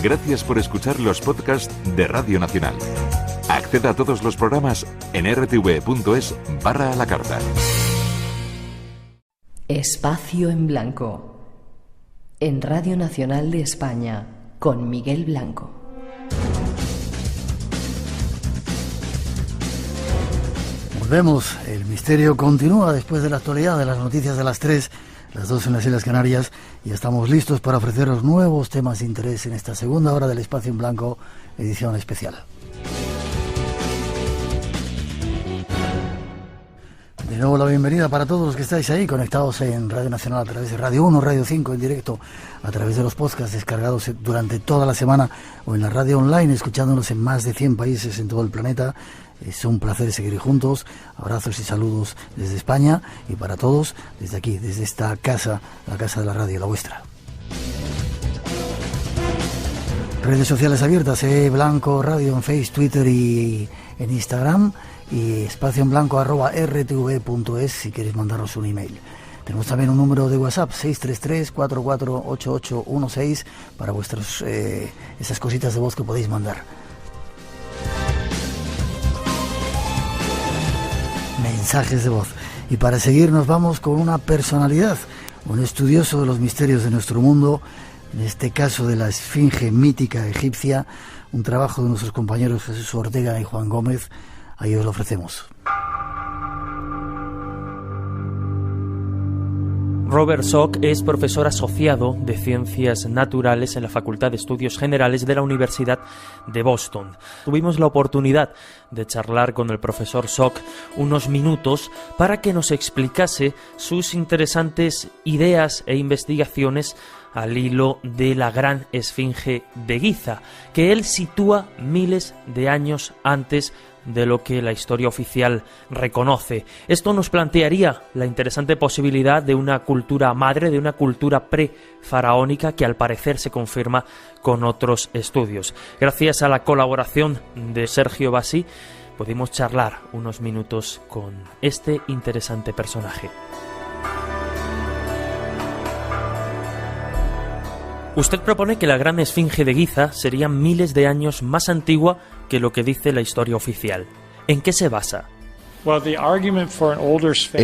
Gracias por escuchar los podcasts de Radio Nacional. Acceda a todos los programas en rtv.es/a la carta. Espacio en Blanco, en Radio Nacional de España, con Miguel Blanco. Volvemos, el misterio continúa después de la actualidad, de las noticias de las 3, las 2 en las Islas Canarias, y estamos listos para ofreceros nuevos temas de interés en esta segunda hora del Espacio en Blanco, edición especial. De nuevo la bienvenida para todos los que estáis ahí conectados en Radio Nacional a través de Radio 1, Radio 5 en directo, a través de los podcasts descargados durante toda la semana o en la radio online, escuchándonos en más de 100 países en todo el planeta. Es un placer seguir juntos. Abrazos y saludos desde España y para todos desde aquí, desde esta casa, la casa de la radio, la vuestra. Redes sociales abiertas, Blanco Radio en Facebook, Twitter y en Instagram, y espacio en blanco @rtv.es si queréis mandarnos un email. Tenemos también un número de WhatsApp, 633-448816, para vuestras esas cositas de voz que podéis mandar. Mensajes de voz. Y para seguir nos vamos con una personalidad, un estudioso de los misterios de nuestro mundo, en este caso de la esfinge mítica egipcia, un trabajo de nuestros compañeros Jesús Ortega y Juan Gómez. Ahí os lo ofrecemos. Robert Salk es profesor asociado de Ciencias Naturales en la Facultad de Estudios Generales de la Universidad de Boston. Tuvimos la oportunidad de charlar con el profesor Salk unos minutos para que nos explicase sus interesantes ideas e investigaciones al hilo de la gran esfinge de Giza, que él sitúa miles de años antes de lo que la historia oficial reconoce. Esto nos plantearía la interesante posibilidad de una cultura madre, de una cultura pre-faraónica que al parecer se confirma con otros estudios. Gracias a la colaboración de Sergio Bassi pudimos charlar unos minutos con este interesante personaje. Usted propone que la gran esfinge de Giza sería miles de años más antigua que lo que dice la historia oficial. ¿En qué se basa? El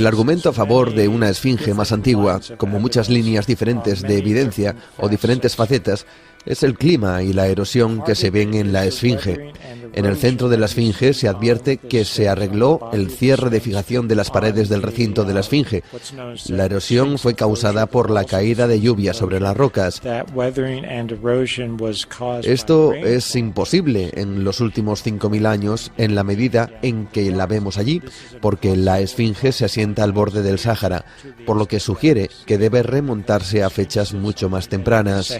argumento a favor de una esfinge más antigua, como muchas líneas diferentes de evidencia o diferentes facetas, es el clima y la erosión que se ven en la esfinge. En el centro de la esfinge se advierte que se arregló el cierre de fijación de las paredes del recinto de la esfinge. La erosión fue causada por la caída de lluvia sobre las rocas. Esto es imposible en los últimos 5.000 años en la medida en que la vemos allí, porque la esfinge se asienta al borde del Sáhara, por lo que sugiere que debe remontarse a fechas mucho más tempranas.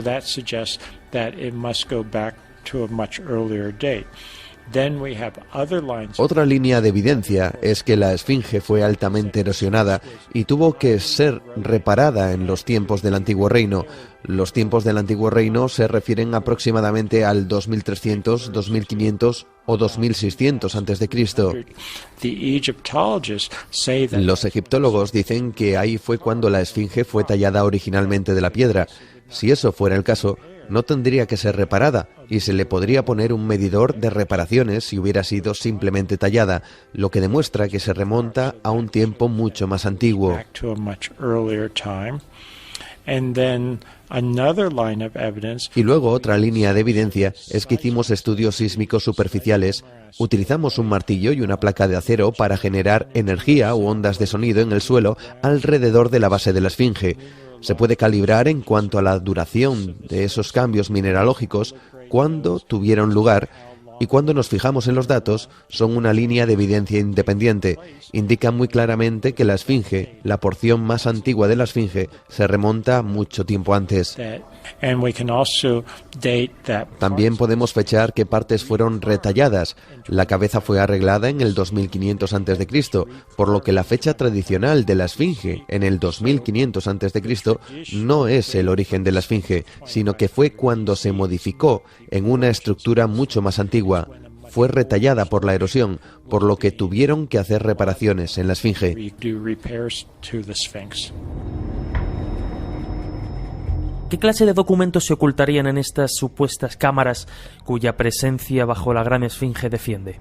That suggests that it must go back to a much earlier date. Then we have other lines. Otra línea de evidencia es que la esfinge fue altamente erosionada y tuvo que ser reparada en los tiempos del Antiguo Reino. Los tiempos del Antiguo Reino se refieren aproximadamente al 2300, 2500 o 2600 a.C. Los egiptólogos dicen que ahí fue cuando la esfinge fue tallada originalmente de la piedra. Si eso fuera el caso, no tendría que ser reparada y se le podría poner un medidor de reparaciones si hubiera sido simplemente tallada, lo que demuestra que se remonta a un tiempo mucho más antiguo. Y luego otra línea de evidencia es que hicimos estudios sísmicos superficiales, utilizamos un martillo y una placa de acero para generar energía o ondas de sonido en el suelo alrededor de la base de la esfinge. Se puede calibrar en cuanto a la duración de esos cambios mineralógicos, cuándo tuvieron lugar, y cuando nos fijamos en los datos, son una línea de evidencia independiente. Indican muy claramente que la esfinge, la porción más antigua de la esfinge, se remonta mucho tiempo antes. También podemos fechar qué partes fueron retalladas. La cabeza fue arreglada en el 2500 a.C., por lo que la fecha tradicional de la esfinge, en el 2500 a.C., no es el origen de la esfinge, sino que fue cuando se modificó en una estructura mucho más antigua. Fue retallada por la erosión, por lo que tuvieron que hacer reparaciones en la esfinge. ¿Qué clase de documentos se ocultarían en estas supuestas cámaras cuya presencia bajo la Gran Esfinge defiende?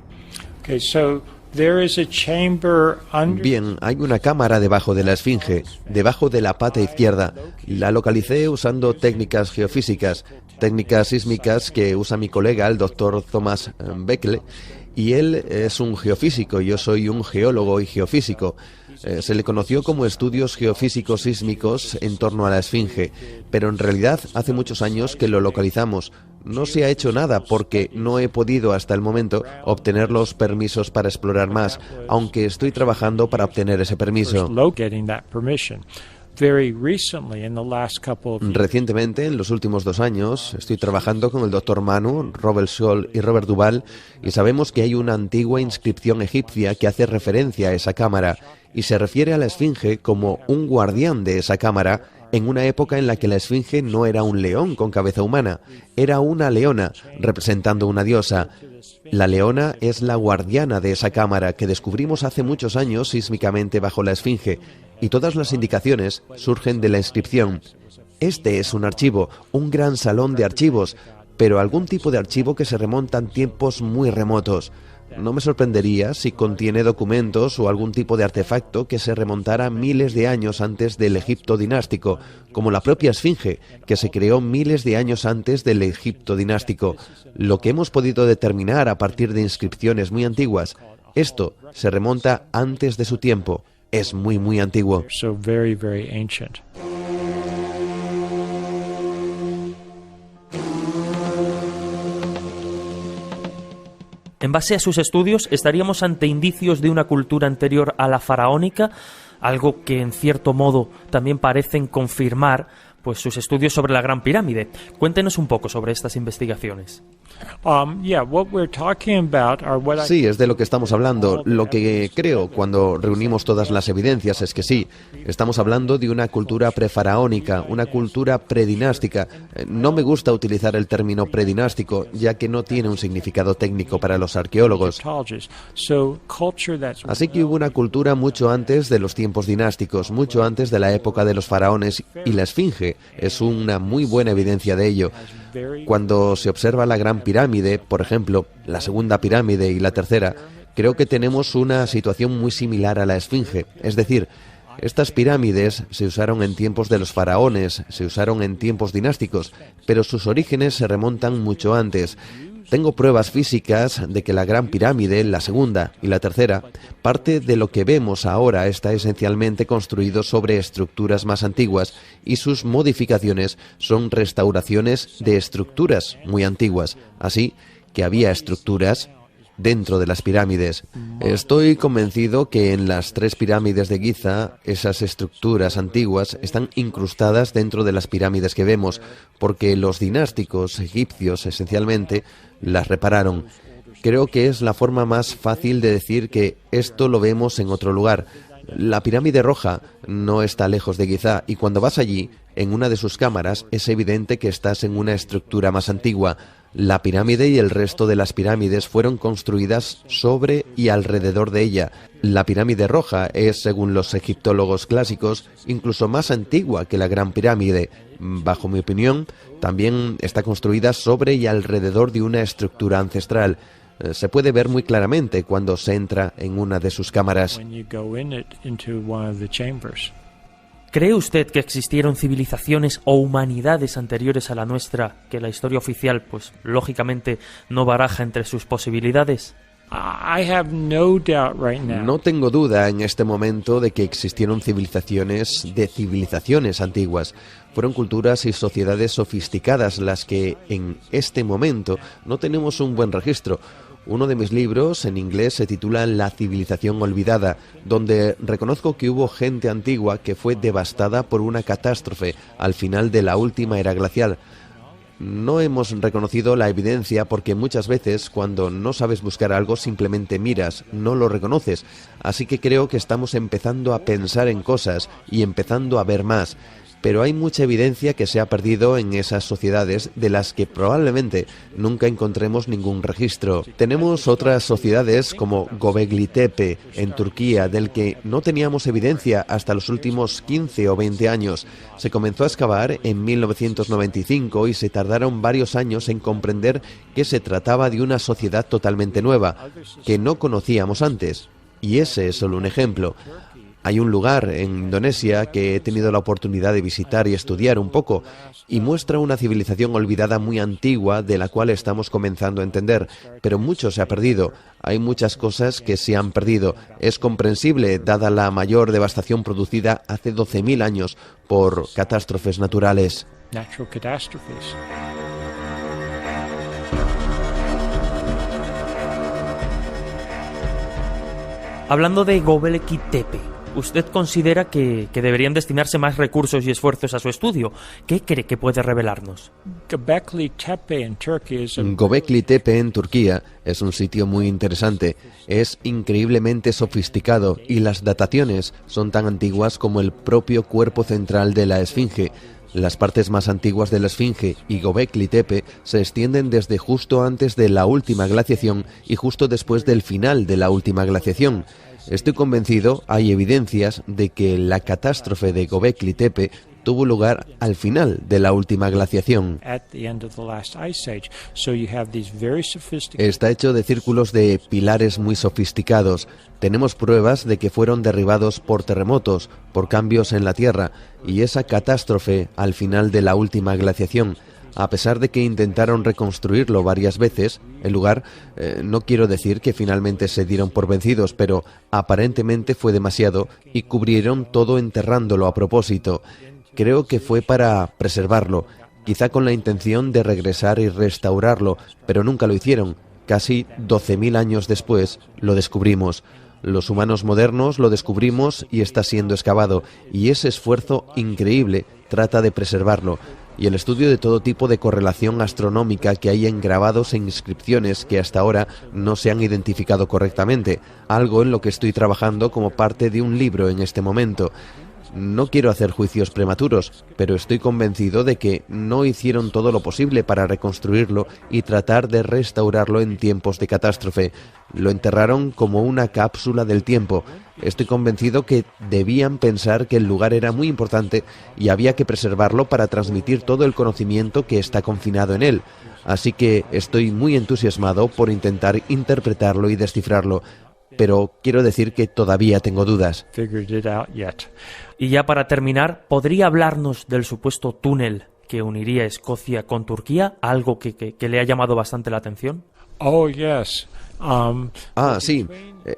Okay, so there is a chamber under... Bien, hay una cámara debajo de la Esfinge, debajo de la pata izquierda. La localicé usando técnicas geofísicas, técnicas sísmicas que usa mi colega, el doctor Thomas Beckle, y él es un geofísico, yo soy un geólogo y geofísico. Se le conoció como estudios geofísicos sísmicos en torno a la Esfinge, pero en realidad hace muchos años que lo localizamos. No se ha hecho nada porque no he podido hasta el momento obtener los permisos para explorar más, aunque estoy trabajando para obtener ese permiso. Recientemente, en los últimos 2 años, estoy trabajando con el Dr. Manu, Robert Scholl y Robert Duval, y sabemos que hay una antigua inscripción egipcia que hace referencia a esa cámara y se refiere a la Esfinge como un guardián de esa cámara en una época en la que la Esfinge no era un león con cabeza humana, era una leona representando una diosa. La leona es la guardiana de esa cámara que descubrimos hace muchos años sísmicamente bajo la Esfinge, y todas las indicaciones surgen de la inscripción. Este es un archivo, un gran salón de archivos, pero algún tipo de archivo que se remonta a tiempos muy remotos. No me sorprendería si contiene documentos o algún tipo de artefacto que se remontara miles de años antes del Egipto dinástico, como la propia Esfinge, que se creó miles de años antes del Egipto dinástico. Lo que hemos podido determinar a partir de inscripciones muy antiguas, esto se remonta antes de su tiempo. Es muy, muy antiguo. So very, very ancient. En base a sus estudios, ¿estaríamos ante indicios de una cultura anterior a la faraónica? Algo que en cierto modo también parecen confirmar pues sus estudios sobre la Gran Pirámide. Cuéntenos un poco sobre estas investigaciones. Sí, es de lo que estamos hablando. Lo que creo cuando reunimos todas las evidencias es que sí, estamos hablando de una cultura prefaraónica, una cultura predinástica. No me gusta utilizar el término predinástico, ya que no tiene un significado técnico para los arqueólogos. Así que hubo una cultura mucho antes de los tiempos dinásticos, mucho antes de la época de los faraones, y la Esfinge es una muy buena evidencia de ello. Cuando se observa la Gran Pirámide, por ejemplo, la segunda pirámide y la tercera, creo que tenemos una situación muy similar a la Esfinge. Es decir, estas pirámides se usaron en tiempos de los faraones, se usaron en tiempos dinásticos, pero sus orígenes se remontan mucho antes. Tengo pruebas físicas de que la Gran Pirámide, la segunda y la tercera, parte de lo que vemos ahora está esencialmente construido sobre estructuras más antiguas y sus modificaciones son restauraciones de estructuras muy antiguas. Así que había estructuras dentro de las pirámides. Estoy convencido que en las 3 pirámides de Giza, esas estructuras antiguas están incrustadas dentro de las pirámides que vemos, porque los dinásticos egipcios esencialmente las repararon. Creo que es la forma más fácil de decir que esto lo vemos en otro lugar. La pirámide roja no está lejos de Giza y cuando vas allí, en una de sus cámaras, es evidente que estás en una estructura más antigua. La pirámide y el resto de las pirámides fueron construidas sobre y alrededor de ella. La pirámide roja es, según los egiptólogos clásicos, incluso más antigua que la Gran Pirámide. Bajo mi opinión, también está construida sobre y alrededor de una estructura ancestral. Se puede ver muy claramente cuando se entra en una de sus cámaras. ¿Cree usted que existieron civilizaciones o humanidades anteriores a la nuestra que la historia oficial, pues lógicamente, no baraja entre sus posibilidades? No tengo duda en este momento de que existieron civilizaciones antiguas. Fueron culturas y sociedades sofisticadas las que en este momento no tenemos un buen registro. Uno de mis libros en inglés se titula La civilización olvidada, donde reconozco que hubo gente antigua que fue devastada por una catástrofe al final de la última era glacial. No hemos reconocido la evidencia porque muchas veces cuando no sabes buscar algo simplemente miras, no lo reconoces. Así que creo que estamos empezando a pensar en cosas y empezando a ver más. pero hay mucha evidencia que se ha perdido en esas sociedades de las que probablemente nunca encontremos ningún registro. Tenemos otras sociedades como Göbekli Tepe en Turquía, del que no teníamos evidencia hasta los últimos 15 o 20 años. Se comenzó a excavar en 1995 y se tardaron varios años en comprender que se trataba de una sociedad totalmente nueva, que no conocíamos antes. Y ese es solo un ejemplo. Hay un lugar en Indonesia que he tenido la oportunidad de visitar y estudiar un poco y muestra una civilización olvidada muy antigua de la cual estamos comenzando a entender, pero mucho se ha perdido. Hay muchas cosas que se han perdido. Es comprensible, dada la mayor devastación producida hace 12.000 años por catástrofes naturales. Natural catastrophes. Hablando de Göbekli Tepe, ¿usted considera que deberían destinarse más recursos y esfuerzos a su estudio? ¿Qué cree que puede revelarnos? Göbekli Tepe en Turquía es un sitio muy interesante. Es increíblemente sofisticado y las dataciones son tan antiguas como el propio cuerpo central de la Esfinge. Las partes más antiguas de la Esfinge y Göbekli Tepe se extienden desde justo antes de la última glaciación y justo después del final de la última glaciación. Estoy convencido, hay evidencias de que la catástrofe de Göbekli Tepe tuvo lugar al final de la última glaciación. Está hecho de círculos de pilares muy sofisticados. Tenemos pruebas de que fueron derribados por terremotos, por cambios en la Tierra, y esa catástrofe al final de la última glaciación, a pesar de que intentaron reconstruirlo varias veces, el lugar, no quiero decir que finalmente se dieron por vencidos, pero aparentemente fue demasiado y cubrieron todo enterrándolo a propósito. Creo que fue para preservarlo, quizá con la intención de regresar y restaurarlo, pero nunca lo hicieron. Casi 12.000 años después lo descubrimos. Los humanos modernos lo descubrimos y está siendo excavado, y ese esfuerzo increíble trata de preservarlo. Y el estudio de todo tipo de correlación astronómica que hay en grabados e inscripciones que hasta ahora no se han identificado correctamente, algo en lo que estoy trabajando como parte de un libro en este momento. No quiero hacer juicios prematuros, pero estoy convencido de que no hicieron todo lo posible para reconstruirlo y tratar de restaurarlo en tiempos de catástrofe. Lo enterraron como una cápsula del tiempo. Estoy convencido que debían pensar que el lugar era muy importante y había que preservarlo para transmitir todo el conocimiento que está confinado en él. Así que estoy muy entusiasmado por intentar interpretarlo y descifrarlo. Pero quiero decir que todavía tengo dudas. Y ya para terminar, ¿podría hablarnos del supuesto túnel que uniría Escocia con Turquía? ¿Algo que le ha llamado bastante la atención? Sí.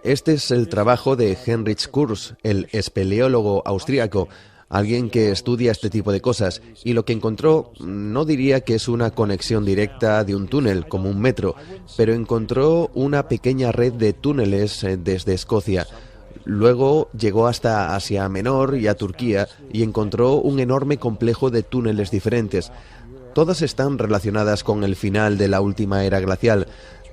Este es el trabajo de Heinrich Kurz, el espeleólogo austríaco, alguien que estudia este tipo de cosas, y lo que encontró no diría que es una conexión directa de un túnel, como un metro, pero encontró una pequeña red de túneles desde Escocia. Luego llegó hasta Asia Menor y a Turquía y encontró un enorme complejo de túneles diferentes. Todas están relacionadas con el final de la última era glacial.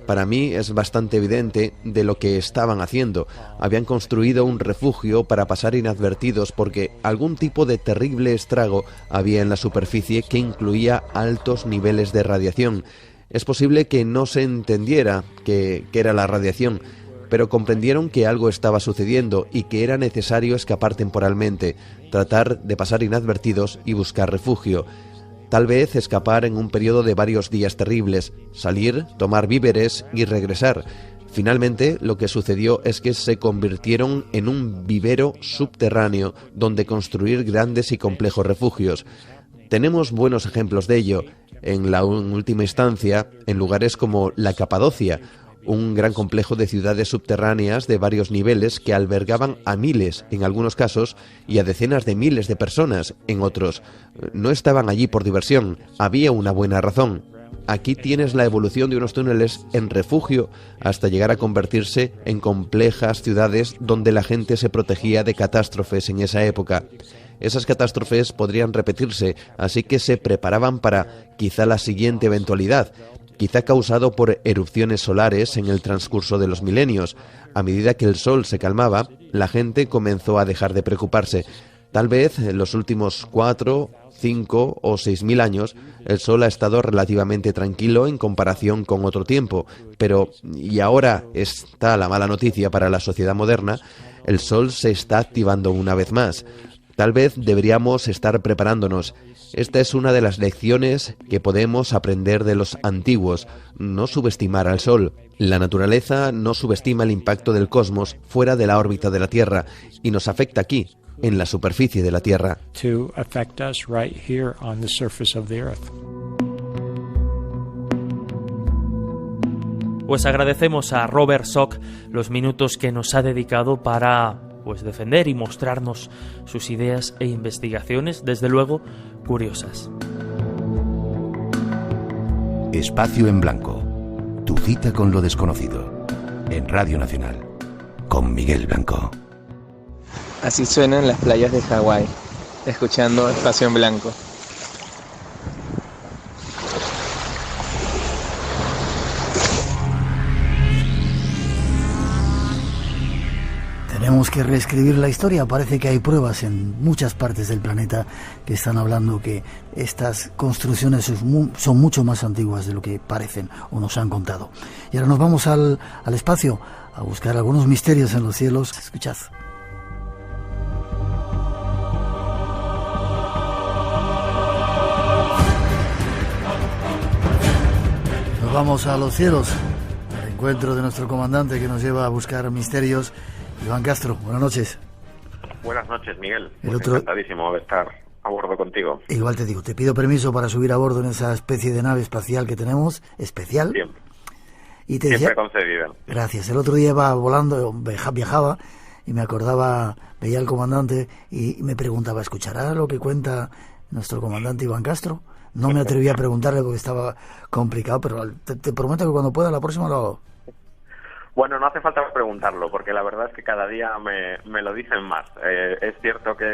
Para mí es bastante evidente de lo que estaban haciendo. Habían construido un refugio para pasar inadvertidos porque algún tipo de terrible estrago había en la superficie que incluía altos niveles de radiación. Es posible que no se entendiera qué era la radiación, pero comprendieron que algo estaba sucediendo y que era necesario escapar temporalmente, tratar de pasar inadvertidos y buscar refugio. Tal vez escapar en un periodo de varios días terribles, salir, tomar víveres y regresar. Finalmente, lo que sucedió es que se convirtieron en un vivero subterráneo donde construir grandes y complejos refugios. Tenemos buenos ejemplos de ello, en última instancia, en lugares como la Capadocia, un gran complejo de ciudades subterráneas de varios niveles que albergaban a miles, en algunos casos, y a decenas de miles de personas, en otros. No estaban allí por diversión, había una buena razón. Aquí tienes la evolución de unos túneles en refugio hasta llegar a convertirse en complejas ciudades donde la gente se protegía de catástrofes en esa época. Esas catástrofes podrían repetirse, así que se preparaban para quizá la siguiente eventualidad, quizá causado por erupciones solares en el transcurso de los milenios. A medida que el sol se calmaba, la gente comenzó a dejar de preocuparse. Tal vez en los últimos 4, 5 o 6.000 años el Sol ha estado relativamente tranquilo en comparación con otro tiempo, pero, y ahora está la mala noticia para la sociedad moderna, el Sol se está activando una vez más. Tal vez deberíamos estar preparándonos. Esta es una de las lecciones que podemos aprender de los antiguos, no subestimar al Sol. La naturaleza no subestima el impacto del cosmos fuera de la órbita de la Tierra y nos afecta aquí, en la superficie de la Tierra. To affect us right here on the surface of the Earth. Pues agradecemos a Robert Schoch los minutos que nos ha dedicado para defender y mostrarnos sus ideas e investigaciones, desde luego curiosas. Espacio en Blanco, tu cita con lo desconocido, en Radio Nacional, con Miguel Blanco. Así suenan las playas de Hawái, escuchando Espacio en Blanco. Tenemos que reescribir la historia. Parece que hay pruebas en muchas partes del planeta que están hablando que estas construcciones son mucho más antiguas de lo que parecen o nos han contado. Y ahora nos vamos al espacio a buscar algunos misterios en los cielos. Escuchad. Nos vamos a los cielos, al encuentro de nuestro comandante que nos lleva a buscar misterios. Iván Castro, buenas noches. Buenas noches, Miguel. Encantadísimo de estar a bordo contigo. Igual te digo, te pido permiso para subir a bordo en esa especie de nave espacial que tenemos, especial. Siempre. Y te Siempre decía, concedida. Gracias. El otro día iba volando, viajaba y me acordaba, veía al comandante y me preguntaba, ¿escuchará lo que cuenta nuestro comandante Iván Castro? No me atreví a preguntarle porque estaba complicado, pero te prometo que cuando pueda la próxima lo hago. Bueno, no hace falta preguntarlo, porque la verdad es que cada día me lo dicen más. Es cierto que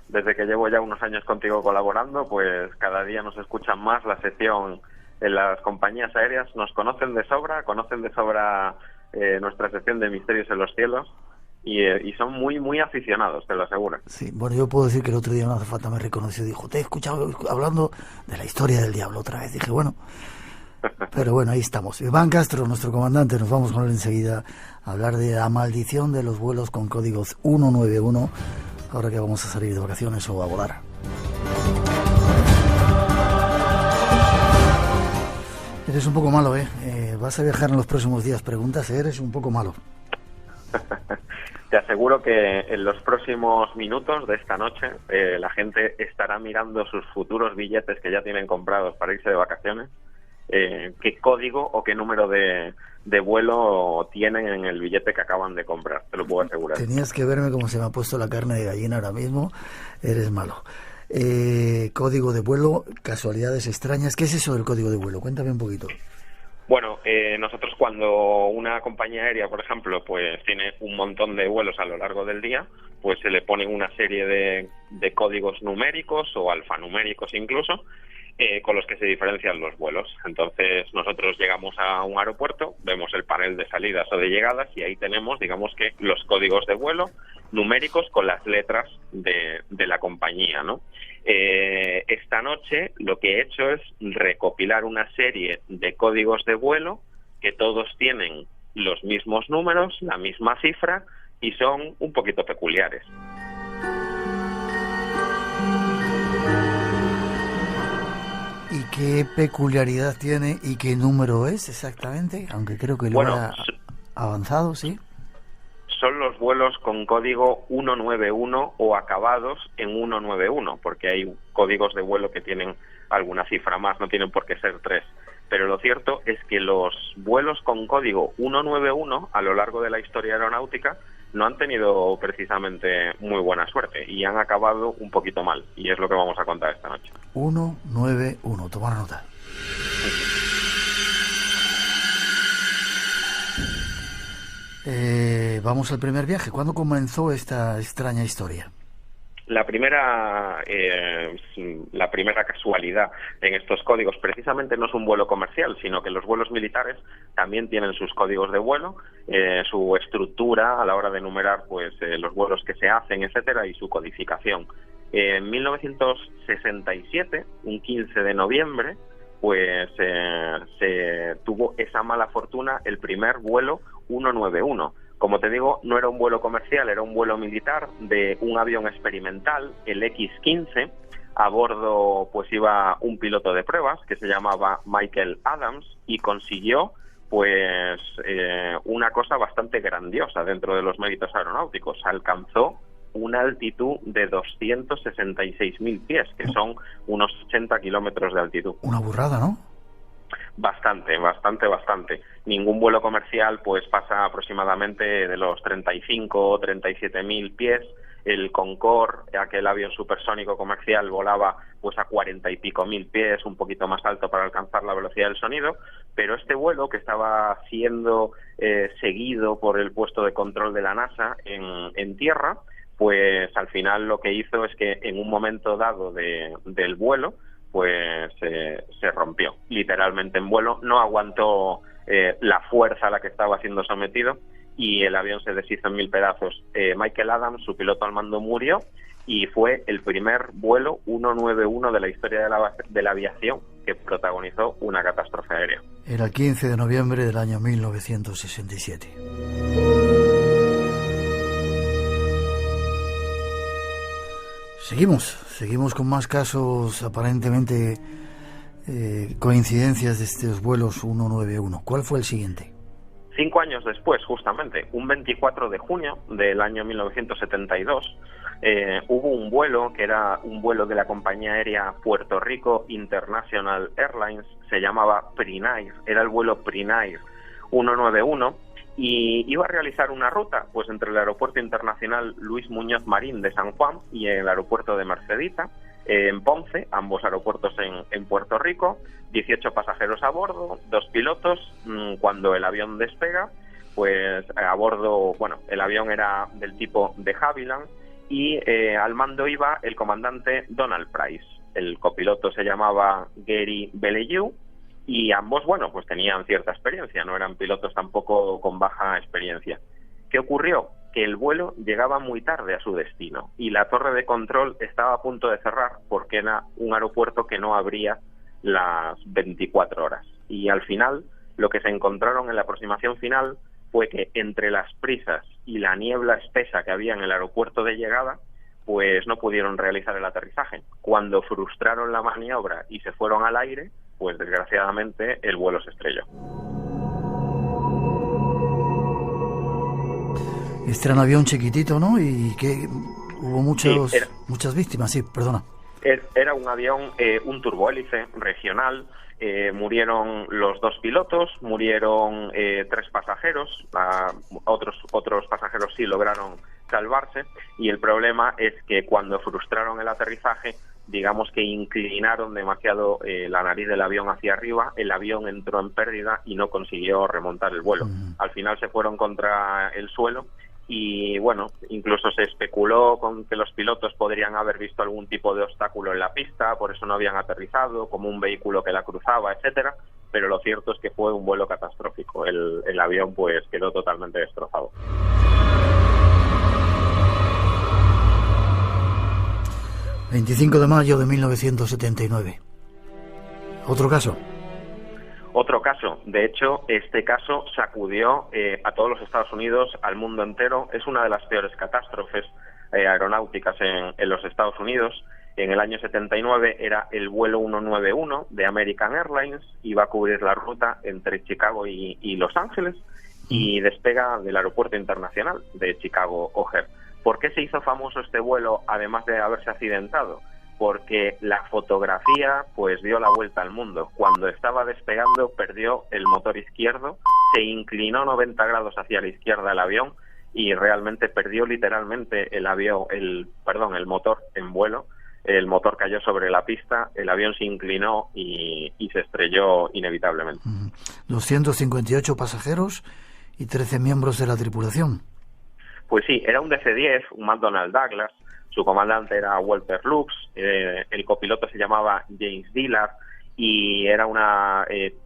desde que llevo ya unos años contigo colaborando, pues cada día nos escuchan más la sección en las compañías aéreas, nos conocen de sobra nuestra sección de Misterios en los Cielos, y son muy, muy aficionados, te lo aseguro. Sí, bueno, yo puedo decir que el otro día una azafata me reconoció y dijo, te he escuchado hablando de la historia del diablo otra vez. Dije, bueno... Pero bueno, ahí estamos. Iván Castro, nuestro comandante, nos vamos con él enseguida a hablar de la maldición de los vuelos con códigos 191, ahora que vamos a salir de vacaciones o a volar. Eres un poco malo, ¿eh? Vas a viajar en los próximos días, preguntas, eres un poco malo. Te aseguro que en los próximos minutos de esta noche la gente estará mirando sus futuros billetes que ya tienen comprados para irse de vacaciones. Qué código o qué número de vuelo tienen en el billete que acaban de comprar, te lo puedo asegurar. Tenías que verme cómo se me ha puesto la carne de gallina ahora mismo, eres malo. Código de vuelo, casualidades extrañas, ¿qué es eso del código de vuelo? Cuéntame un poquito. Bueno, nosotros cuando una compañía aérea, por ejemplo, pues tiene un montón de vuelos a lo largo del día, pues se le ponen una serie de códigos numéricos o alfanuméricos incluso, con los que se diferencian los vuelos. Entonces nosotros llegamos a un aeropuerto, vemos el panel de salidas o de llegadas y ahí tenemos, digamos que los códigos de vuelo numéricos con las letras de la compañía, ¿no? Esta noche lo que he hecho es recopilar una serie de códigos de vuelo que todos tienen los mismos números, la misma cifra y son un poquito peculiares. ¿Y qué peculiaridad tiene y qué número es exactamente? Aunque creo que lo ha avanzado, ¿sí? Son los vuelos con código 191 o acabados en 191, porque hay códigos de vuelo que tienen alguna cifra más, no tienen por qué ser 3. Pero lo cierto es que los vuelos con código 191 a lo largo de la historia aeronáutica no han tenido precisamente muy buena suerte y han acabado un poquito mal, y es lo que vamos a contar esta noche. 191, toma nota. Vamos al primer viaje. ¿Cuándo comenzó esta extraña historia? La primera casualidad en estos códigos precisamente no es un vuelo comercial, sino que los vuelos militares también tienen sus códigos de vuelo, su estructura a la hora de enumerar pues los vuelos que se hacen, etcétera, y su codificación. En 1967, un 15 de noviembre, pues se tuvo esa mala fortuna, el primer vuelo 191. Como te digo, no era un vuelo comercial, era un vuelo militar de un avión experimental, el X-15. A bordo pues iba un piloto de pruebas que se llamaba Michael Adams y consiguió pues una cosa bastante grandiosa dentro de los méritos aeronáuticos. Alcanzó una altitud de 266.000 pies, que son unos 80 kilómetros de altitud. Una burrada, ¿no? Bastante. Ningún vuelo comercial pues pasa aproximadamente de los 35 o 37.000 pies. El Concorde, aquel avión supersónico comercial, volaba pues a 40 y pico mil pies, un poquito más alto para alcanzar la velocidad del sonido, pero este vuelo, que estaba siendo seguido por el puesto de control de la NASA en tierra, pues al final lo que hizo es que en un momento dado del vuelo pues se rompió literalmente en vuelo, no aguantó la fuerza a la que estaba siendo sometido y el avión se deshizo en 1000 pedazos. Michael Adams, su piloto al mando, murió y fue el primer vuelo 191 de la historia de la aviación que protagonizó una catástrofe aérea. Era el 15 de noviembre del año 1967. Seguimos con más casos aparentemente coincidencias de estos vuelos 191. ¿Cuál fue el siguiente? 5 años después, justamente, un 24 de junio del año 1972, hubo un vuelo que era un vuelo de la compañía aérea Puerto Rico International Airlines, se llamaba Prinair, era el vuelo Prinair 191, y iba a realizar una ruta pues entre el Aeropuerto Internacional Luis Muñoz Marín de San Juan y el aeropuerto de Mercedita, en Ponce, ambos aeropuertos en Puerto Rico, 18 pasajeros a bordo, 2 pilotos. Cuando el avión despega, pues a bordo, bueno, el avión era del tipo de Havilland y al mando iba el comandante Donald Price. El copiloto se llamaba Gary Bellew y ambos, bueno, pues tenían cierta experiencia, no eran pilotos tampoco con baja experiencia. ¿Qué ocurrió? Que el vuelo llegaba muy tarde a su destino y la torre de control estaba a punto de cerrar porque era un aeropuerto que no abría las 24 horas. Y al final, lo que se encontraron en la aproximación final fue que entre las prisas y la niebla espesa que había en el aeropuerto de llegada, pues no pudieron realizar el aterrizaje. Cuando frustraron la maniobra y se fueron al aire, pues desgraciadamente el vuelo se estrelló. Este era un avión chiquitito, ¿no? Y que hubo muchas víctimas, sí, perdona. Era un avión, un turbohélice regional, murieron los 2 pilotos, murieron 3 pasajeros, otros pasajeros sí lograron salvarse, y el problema es que cuando frustraron el aterrizaje, digamos que inclinaron demasiado la nariz del avión hacia arriba, el avión entró en pérdida y no consiguió remontar el vuelo. Al final se fueron contra el suelo y bueno, incluso se especuló con que los pilotos podrían haber visto algún tipo de obstáculo en la pista, por eso no habían aterrizado, como un vehículo que la cruzaba, etcétera, pero lo cierto es que fue un vuelo catastrófico. El avión pues quedó totalmente destrozado. ...25 de mayo de 1979. ¿Otro caso? Otro caso. De hecho, este caso sacudió a todos los Estados Unidos, al mundo entero. Es una de las peores catástrofes aeronáuticas en los Estados Unidos. En el año 79 era el vuelo 191 de American Airlines. Iba a cubrir la ruta entre Chicago y Los Ángeles y despega del Aeropuerto Internacional de Chicago O'Hare. ¿Por qué se hizo famoso este vuelo, además de haberse accidentado? Porque la fotografía pues dio la vuelta al mundo. Cuando estaba despegando perdió el motor izquierdo, se inclinó 90 grados hacia la izquierda el avión y realmente perdió literalmente el motor en vuelo. El motor cayó sobre la pista, el avión se inclinó y se estrelló inevitablemente. 258 pasajeros y 13 miembros de la tripulación. Pues sí, era un DC-10, un McDonnell Douglas. su comandante era Walter Lux, el copiloto se llamaba James Dillard y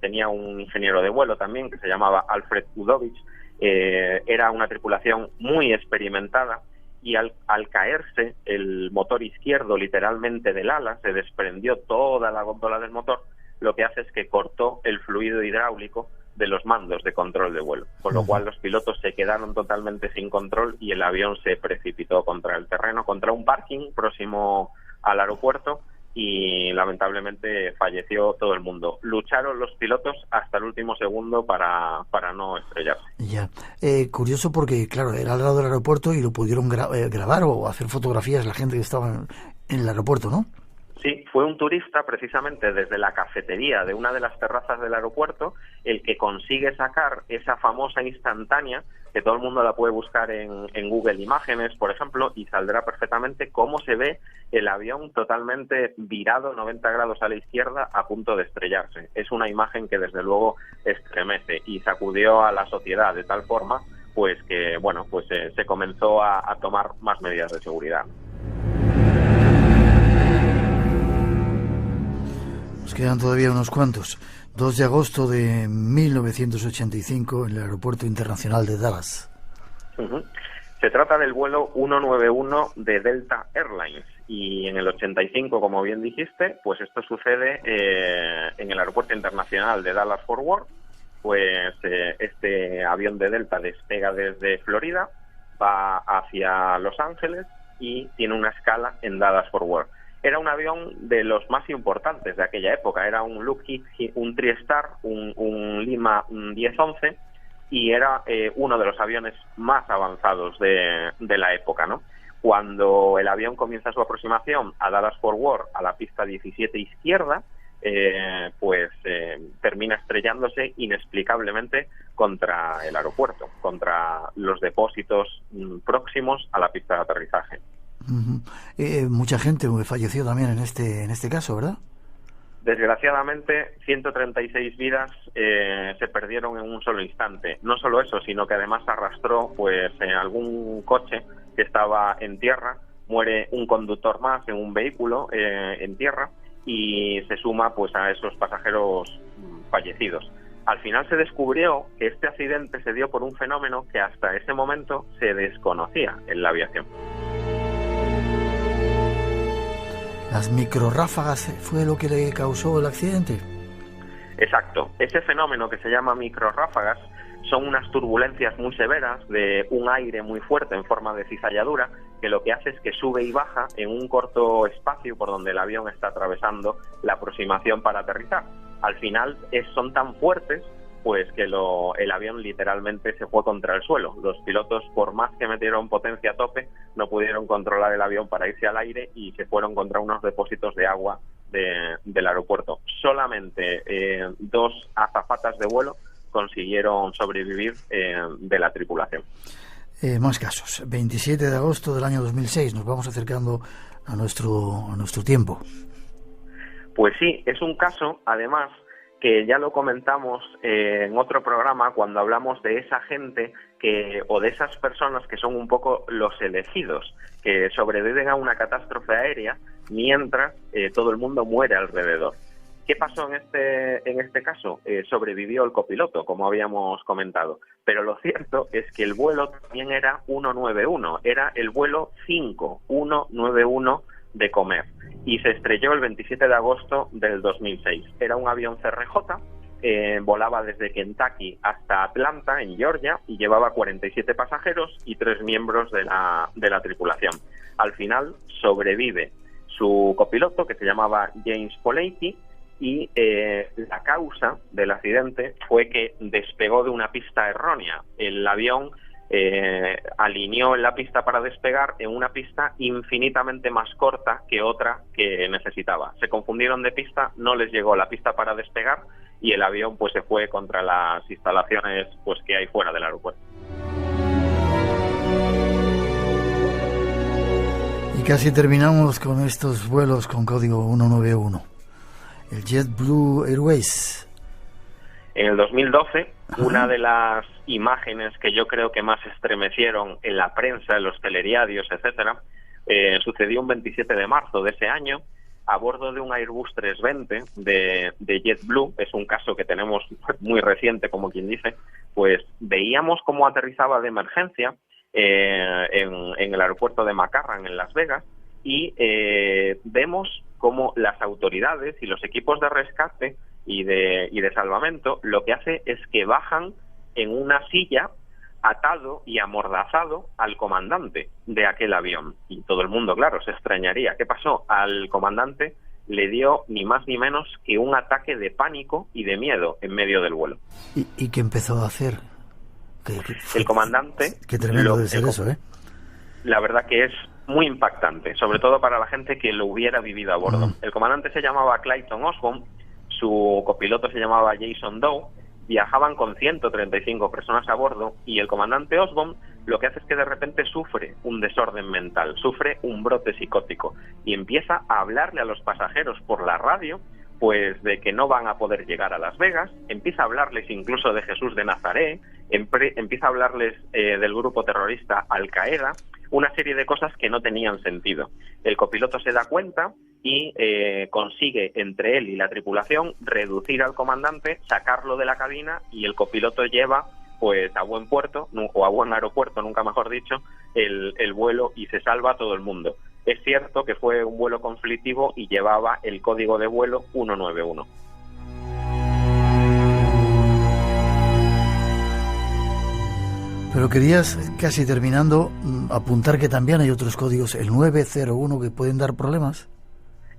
tenía un ingeniero de vuelo también que se llamaba Alfred Udovich. Era una tripulación muy experimentada y al caerse el motor izquierdo literalmente del ala, se desprendió toda la góndola del motor, lo que hace es que cortó el fluido hidráulico de los mandos de control de vuelo, con lo cual los pilotos se quedaron totalmente sin control y el avión se precipitó contra el terreno, contra un parking próximo al aeropuerto, y lamentablemente falleció todo el mundo. Lucharon los pilotos hasta el último segundo para no estrellarse. Ya, curioso porque, claro, era al lado del aeropuerto y lo pudieron grabar o hacer fotografías la gente que estaba en el aeropuerto, ¿no? Sí, fue un turista precisamente desde la cafetería de una de las terrazas del aeropuerto el que consigue sacar esa famosa instantánea, que todo el mundo la puede buscar en Google Imágenes, por ejemplo, y saldrá perfectamente cómo se ve el avión totalmente virado 90 grados a la izquierda a punto de estrellarse. Es una imagen que desde luego estremece y sacudió a la sociedad de tal forma pues que se comenzó a tomar más medidas de seguridad. Nos quedan todavía unos cuantos. 2 de agosto de 1985 en el Aeropuerto Internacional de Dallas. Se trata del vuelo 191 de Delta Airlines y en el 85, como bien dijiste, pues esto sucede en el Aeropuerto Internacional de Dallas-Fort Worth. Pues este avión de Delta despega desde Florida, va hacia Los Ángeles y tiene una escala en Dallas-Fort Worth. Era un avión de los más importantes de aquella época, era un Lockheed, un TriStar, un Lima 1011 y era uno de los aviones más avanzados de la época, ¿no? Cuando el avión comienza su aproximación a Dallas-Fort Worth, a la pista 17 izquierda, termina estrellándose inexplicablemente contra el aeropuerto, contra los depósitos próximos a la pista de aterrizaje. Mucha gente falleció también en este caso, ¿verdad? Desgraciadamente, 136 vidas se perdieron en un solo instante. No solo eso, sino que además arrastró algún coche que estaba en tierra. Muere un conductor más en un vehículo en tierra y se suma a esos pasajeros fallecidos. Al final se descubrió que este accidente se dio por un fenómeno que hasta ese momento se desconocía en la aviación. ¿Las microrráfagas fue lo que le causó el accidente? Exacto. Ese fenómeno que se llama microrráfagas son unas turbulencias muy severas de un aire muy fuerte en forma de cizalladura que lo que hace es que sube y baja en un corto espacio por donde el avión está atravesando la aproximación para aterrizar. Al final son tan fuertes pues que el avión literalmente se fue contra el suelo. Los pilotos, por más que metieron potencia a tope, no pudieron controlar el avión para irse al aire y se fueron contra unos depósitos de agua del aeropuerto. Solamente 2 azafatas de vuelo consiguieron sobrevivir de la tripulación. Más casos. 27 de agosto del año 2006. Nos vamos acercando a nuestro tiempo. Pues sí, es un caso, además, que ya lo comentamos en otro programa cuando hablamos de esa gente o de esas personas que son un poco los elegidos, que sobreviven a una catástrofe aérea mientras todo el mundo muere alrededor. ¿Qué pasó en este caso? Sobrevivió el copiloto, como habíamos comentado, pero lo cierto es que el vuelo también era 191, era el vuelo 5191 de Comer y se estrelló el 27 de agosto del 2006. Era un avión CRJ, volaba desde Kentucky hasta Atlanta, en Georgia, y llevaba 47 pasajeros y 3 miembros de la tripulación. Al final sobrevive su copiloto, que se llamaba James Poletti, y la causa del accidente fue que despegó de una pista errónea. El avión alineó en la pista para despegar en una pista infinitamente más corta que otra que necesitaba. Se confundieron de pista, no les llegó la pista para despegar y el avión se fue contra las instalaciones que hay fuera del aeropuerto. Y casi terminamos con estos vuelos con código 191. El JetBlue Airways. En el 2012, una de las imágenes que yo creo que más estremecieron en la prensa, en los telediarios, etcétera, Sucedió un 27 de marzo de ese año, a bordo de un Airbus 320 de JetBlue. Es un caso que tenemos muy reciente, como quien dice. Pues veíamos cómo aterrizaba de emergencia en el aeropuerto de McCarran, en Las Vegas, y vemos cómo las autoridades y los equipos de rescate y de salvamento lo que hace es que bajan en una silla atado y amordazado al comandante de aquel avión. Y todo el mundo, claro, se extrañaría. ¿Qué pasó? Al comandante le dio ni más ni menos que un ataque de pánico y de miedo en medio del vuelo. ¿Y qué empezó a hacer? El comandante... Qué tremendo debe ser eso, ¿eh? La verdad que es muy impactante, sobre todo para la gente que lo hubiera vivido a bordo. El comandante se llamaba Clayton Osborne, su copiloto se llamaba Jason Doe. Viajaban con 135 personas a bordo y el comandante Osborne lo que hace es que de repente sufre un desorden mental, sufre un brote psicótico y empieza a hablarle a los pasajeros por la radio pues de que no van a poder llegar a Las Vegas, empieza a hablarles incluso de Jesús de Nazaret, empieza a hablarles del grupo terrorista Al-Qaeda, una serie de cosas que no tenían sentido. El copiloto se da cuenta y consigue entre él y la tripulación reducir al comandante, sacarlo de la cabina y el copiloto lleva pues a buen puerto, o a buen aeropuerto, nunca mejor dicho, el vuelo y se salva a todo el mundo. Es cierto que fue un vuelo conflictivo y llevaba el código de vuelo 191. Pero querías, casi terminando, apuntar que también hay otros códigos, el 901, que pueden dar problemas.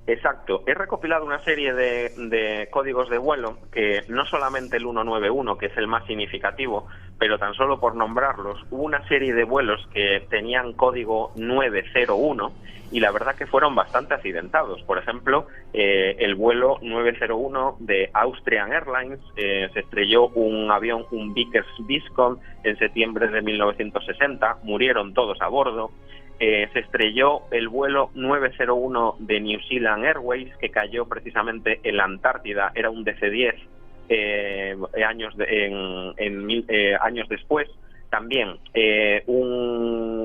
Exacto. He recopilado una serie de códigos de vuelo que no solamente el 191, que es el más significativo, pero tan solo por nombrarlos, hubo una serie de vuelos que tenían código 901 y la verdad que fueron bastante accidentados. Por ejemplo, el vuelo 901 de Austrian Airlines, se estrelló un avión, un Vickers Viscount, en septiembre de 1960, murieron todos a bordo. Se estrelló el vuelo 901 de New Zealand Airways, que cayó precisamente en la Antártida, era un DC-10 años después. También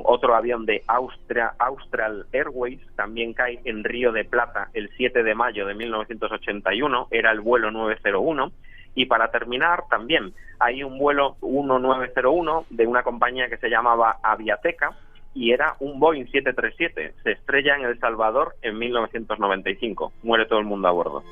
otro avión de Austral Airways también cae en Río de Plata el 7 de mayo de 1981, era el vuelo 901. Y para terminar, también hay un vuelo 1901 de una compañía que se llamaba Aviateca, y era un Boeing 737, se estrella en El Salvador en 1995, muere todo el mundo a bordo.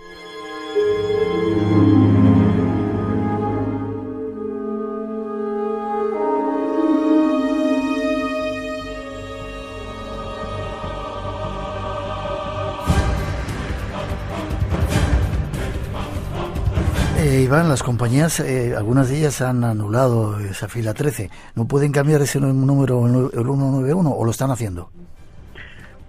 Iván, las compañías, algunas de ellas han anulado esa fila 13. ¿No pueden cambiar ese número, el 191, o lo están haciendo?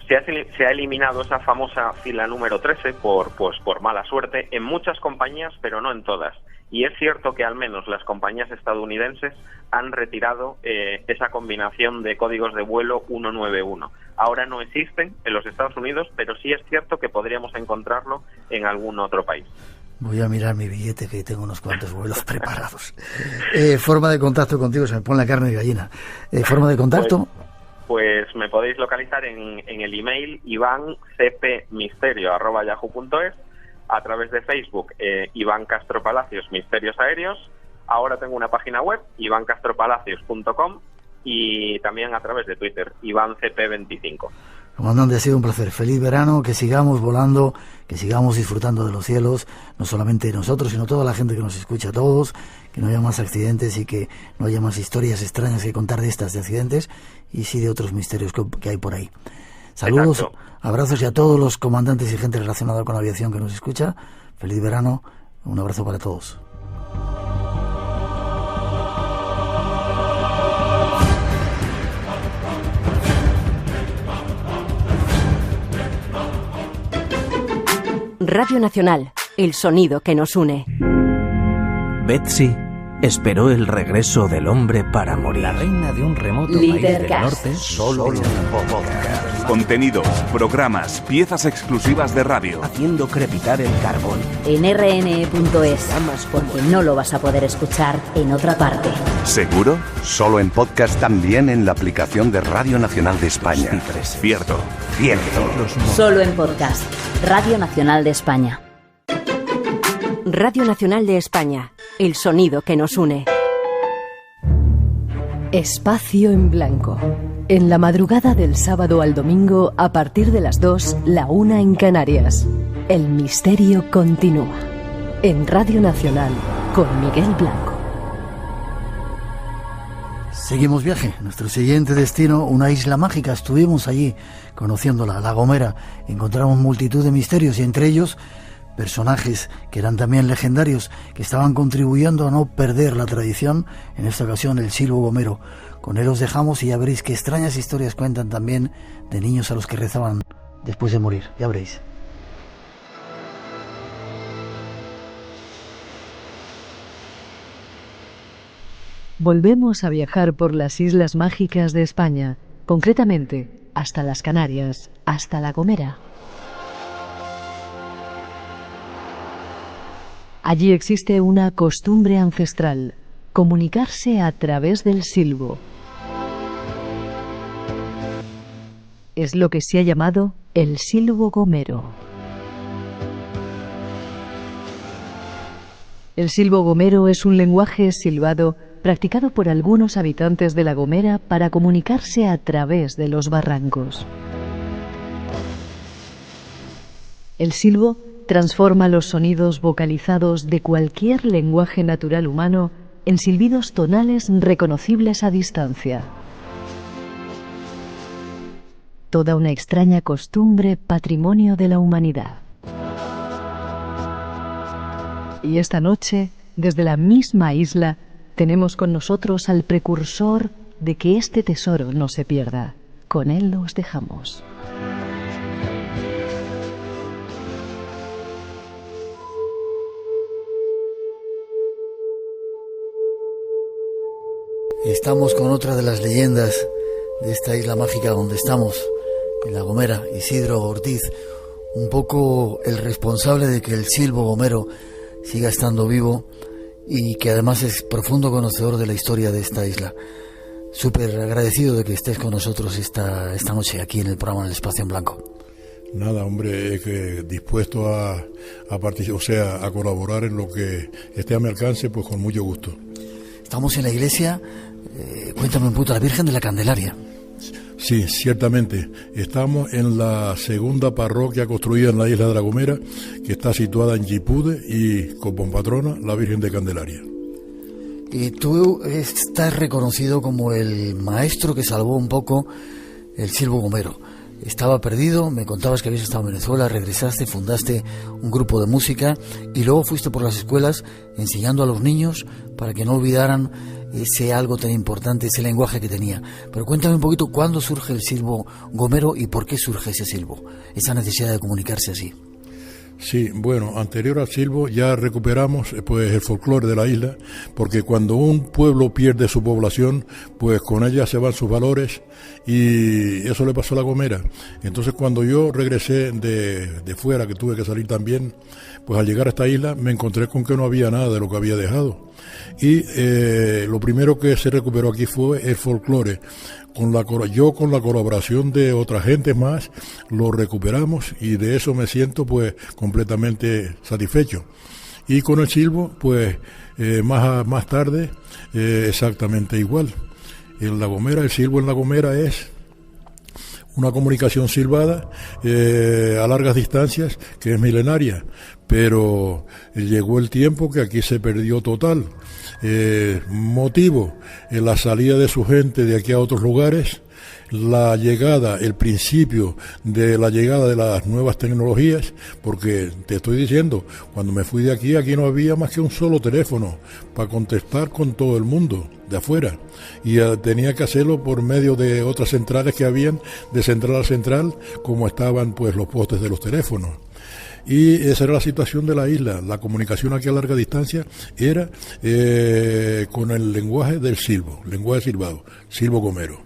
Se ha eliminado esa famosa fila número 13 por mala suerte en muchas compañías, pero no en todas. Y es cierto que al menos las compañías estadounidenses han retirado esa combinación de códigos de vuelo 191. Ahora no existen en los Estados Unidos, pero sí es cierto que podríamos encontrarlo en algún otro país. Voy a mirar mi billete, que tengo unos cuantos vuelos preparados. Forma de contacto contigo, se me pone la carne de gallina. Forma de contacto... Pues me podéis localizar en el email ivancpmisterio@yahoo.es, a través de Facebook Iván Castro Palacios Misterios Aéreos. Ahora tengo una página web, ivancastropalacios.com, y también a través de Twitter, IvánCP25. Comandante, ha sido un placer. Feliz verano, que sigamos volando, que sigamos disfrutando de los cielos, no solamente nosotros, sino toda la gente que nos escucha, a todos, que no haya más accidentes y que no haya más historias extrañas que contar de estas, de accidentes, y sí de otros misterios que hay por ahí. Saludos, exacto. Abrazos, y a todos los comandantes y gente relacionada con la aviación que nos escucha. Feliz verano, un abrazo para todos. Radio Nacional, el sonido que nos une. Betsy esperó el regreso del hombre para morir. La reina de un remoto país del norte, solo en podcast. Contenidos, programas, piezas exclusivas de radio. Haciendo crepitar el carbón. En rne.es, porque no lo vas a poder escuchar en otra parte. ¿Seguro? Solo en podcast, también en la aplicación de Radio Nacional de España. Cierto. Solo en podcast. Radio Nacional de España. Radio Nacional de España. El sonido que nos une. Espacio en Blanco. En la madrugada del sábado al domingo, a partir de las 2, la 1 en Canarias. El misterio continúa. En Radio Nacional, con Miguel Blanco. Seguimos viaje. Nuestro siguiente destino, una isla mágica. Estuvimos allí conociéndola, La Gomera. Encontramos multitud de misterios y entre ellos personajes que eran también legendarios, que estaban contribuyendo a no perder la tradición, en esta ocasión el silbo gomero. Con él os dejamos y ya veréis qué extrañas historias cuentan también de niños a los que rezaban después de morir, ya veréis. Volvemos a viajar por las islas mágicas de España, concretamente hasta las Canarias, hasta La Gomera. Allí existe una costumbre ancestral, comunicarse a través del silbo. Es lo que se ha llamado el silbo gomero. El silbo gomero es un lenguaje silbado practicado por algunos habitantes de La Gomera para comunicarse a través de los barrancos. El silbo transforma los sonidos vocalizados de cualquier lenguaje natural humano en silbidos tonales reconocibles a distancia. Toda una extraña costumbre, patrimonio de la humanidad. Y esta noche, desde la misma isla, tenemos con nosotros al precursor de que este tesoro no se pierda. Con él los dejamos. Estamos con otra de las leyendas de esta isla mágica donde estamos, en La Gomera, Isidro Ortiz, un poco el responsable de que el silbo gomero siga estando vivo y que además es profundo conocedor de la historia de esta isla. Súper agradecido de que estés con nosotros esta noche aquí en el programa del Espacio en Blanco. Nada, hombre, que dispuesto a participar, o sea, a colaborar en lo que esté a mi alcance, pues con mucho gusto. Estamos en la iglesia, cuéntame un poco, la Virgen de la Candelaria. Sí, ciertamente. Estamos en la segunda parroquia construida en la isla de La Gomera, que está situada en Yipude y como patrona la Virgen de Candelaria. Y tú estás reconocido como el maestro que salvó un poco el silbo gomero. Estaba perdido, me contabas que habías estado en Venezuela, regresaste, fundaste un grupo de música y luego fuiste por las escuelas enseñando a los niños para que no olvidaran ese algo tan importante, ese lenguaje que tenía. Pero cuéntame un poquito cuándo surge el silbo gomero y por qué surge ese silbo, esa necesidad de comunicarse así. Sí, bueno, anterior al silbo ya recuperamos pues el folclore de la isla, porque cuando un pueblo pierde su población, pues con ella se van sus valores y eso le pasó a La Gomera. Entonces cuando yo regresé de fuera, que tuve que salir también, pues al llegar a esta isla me encontré con que no había nada de lo que había dejado. Y lo primero que se recuperó aquí fue el folclore. Con la colaboración de otra gente más lo recuperamos y de eso me siento pues completamente satisfecho. Y con el silbo pues más tarde exactamente igual. En La Gomera, el silbo en La Gomera es una comunicación silbada a largas distancias que es milenaria, pero llegó el tiempo que aquí se perdió total. Motivo, la salida de su gente de aquí a otros lugares, la llegada, el principio de la llegada de las nuevas tecnologías, porque te estoy diciendo, cuando me fui de aquí no había más que un solo teléfono para contestar con todo el mundo de afuera, y tenía que hacerlo por medio de otras centrales que habían, de central a central, como estaban pues los postes de los teléfonos. y esa era la situación de la isla. La comunicación aquí a larga distancia era con el lenguaje del silbo, lenguaje silbado, silbo gomero.